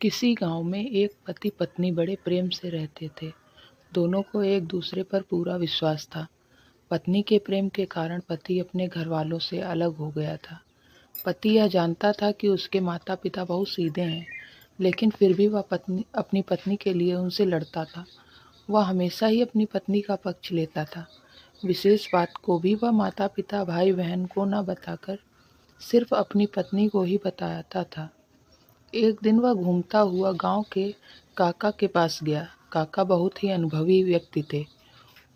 किसी गांव में एक पति पत्नी बड़े प्रेम से रहते थे। दोनों को एक दूसरे पर पूरा विश्वास था। पत्नी के प्रेम के कारण पति अपने घर वालों से अलग हो गया था। पति यह जानता था कि उसके माता पिता बहुत सीधे हैं, लेकिन फिर भी वह अपनी पत्नी के लिए उनसे लड़ता था। वह हमेशा ही अपनी पत्नी का पक्ष लेता था। विशेष बात को भी वह माता पिता भाई बहन को न बताकर सिर्फ अपनी पत्नी को ही बताता था। एक दिन वह घूमता हुआ गांव के काका के पास गया। काका बहुत ही अनुभवी व्यक्ति थे।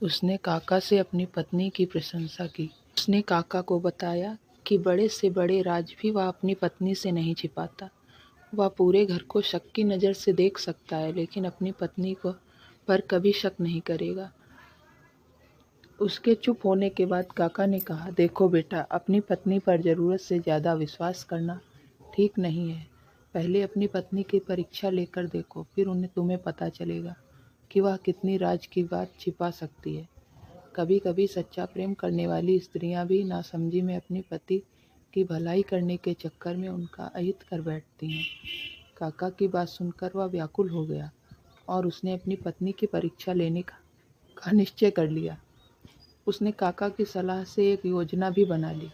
उसने काका से अपनी पत्नी की प्रशंसा की। उसने काका को बताया कि बड़े से बड़े राज भी वह अपनी पत्नी से नहीं छिपाता। वह पूरे घर को शक की नज़र से देख सकता है, लेकिन अपनी पत्नी को पर कभी शक नहीं करेगा। उसके चुप होने के बाद काका ने कहा, देखो बेटा, अपनी पत्नी पर ज़रूरत से ज़्यादा विश्वास करना ठीक नहीं है। पहले अपनी पत्नी की परीक्षा लेकर देखो, फिर तुम्हें पता चलेगा कि वह कितनी राज की बात छिपा सकती है। कभी कभी सच्चा प्रेम करने वाली स्त्रियां भी नासमझी में अपने पति की भलाई करने के चक्कर में उनका अहित कर बैठती हैं। काका की बात सुनकर वह व्याकुल हो गया और उसने अपनी पत्नी की परीक्षा लेने का निश्चय कर लिया। उसने काका की सलाह से एक योजना भी बना ली।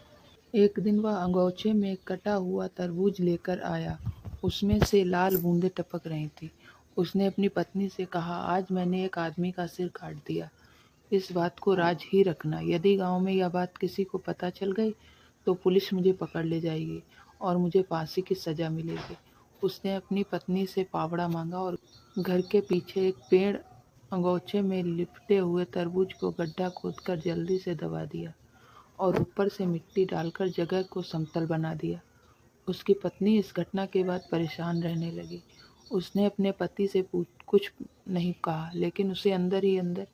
एक दिन वह अंगोछे में कटा हुआ तरबूज लेकर आया। उसमें से लाल बूंदें टपक रही थी। उसने अपनी पत्नी से कहा, आज मैंने एक आदमी का सिर काट दिया। इस बात को राज ही रखना। यदि गांव में यह बात किसी को पता चल गई तो पुलिस मुझे पकड़ ले जाएगी और मुझे फांसी की सजा मिलेगी। उसने अपनी पत्नी से पावड़ा मांगा और घर के पीछे एक पेड़ अंगोछे में लिपटे हुए तरबूज को गड्ढा खोदकर जल्दी से दबा दिया और ऊपर से मिट्टी डालकर जगह को समतल बना दिया। उसकी पत्नी इस घटना के बाद परेशान रहने लगी। उसने अपने पति से कुछ नहीं कहा, लेकिन उसे अंदर ही अंदर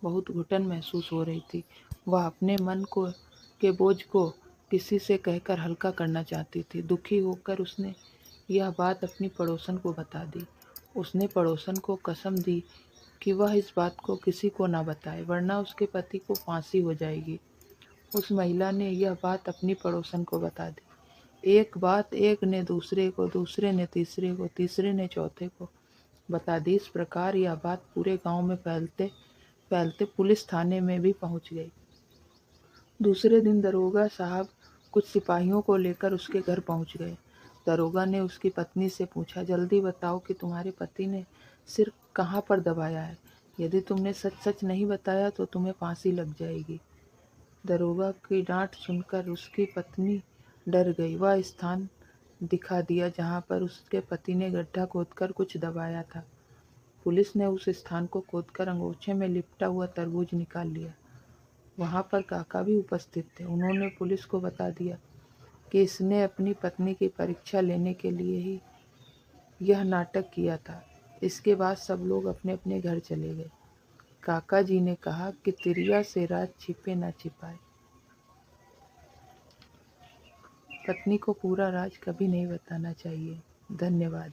बहुत घुटन महसूस हो रही थी। वह अपने मन को के बोझ को किसी से कहकर हल्का करना चाहती थी। दुखी होकर उसने यह बात अपनी पड़ोसन को बता दी। उसने पड़ोसन को कसम दी कि वह इस बात को किसी को ना बताए, वरना उसके पति को फांसी हो जाएगी। उस महिला ने यह बात अपनी पड़ोसन को बता दी। एक बात एक ने दूसरे को, दूसरे ने तीसरे को, तीसरे ने चौथे को बता दी। इस प्रकार यह बात पूरे गांव में फैलते फैलते पुलिस थाने में भी पहुंच गई। दूसरे दिन दरोगा साहब कुछ सिपाहियों को लेकर उसके घर पहुंच गए। दरोगा ने उसकी पत्नी से पूछा, जल्दी बताओ कि तुम्हारे पति ने सिर कहाँ पर दबाया है। यदि तुमने सच सच नहीं बताया तो तुम्हें फांसी लग जाएगी। दरोगा की डांट सुनकर उसकी पत्नी डर गई। वह स्थान दिखा दिया जहाँ पर उसके पति ने गड्ढा खोदकर कुछ दबाया था। पुलिस ने उस स्थान को खोदकर अंगोछे में लिपटा हुआ तरबूज निकाल लिया। वहां पर काका भी उपस्थित थे। उन्होंने पुलिस को बता दिया कि इसने अपनी पत्नी की परीक्षा लेने के लिए ही यह नाटक किया था। इसके बाद सब लोग अपने अपने घर चले गए। काका जी ने कहा कि तिरिया से राज छिपे ना छिपाए। पत्नी को पूरा राज कभी नहीं बताना चाहिए। धन्यवाद।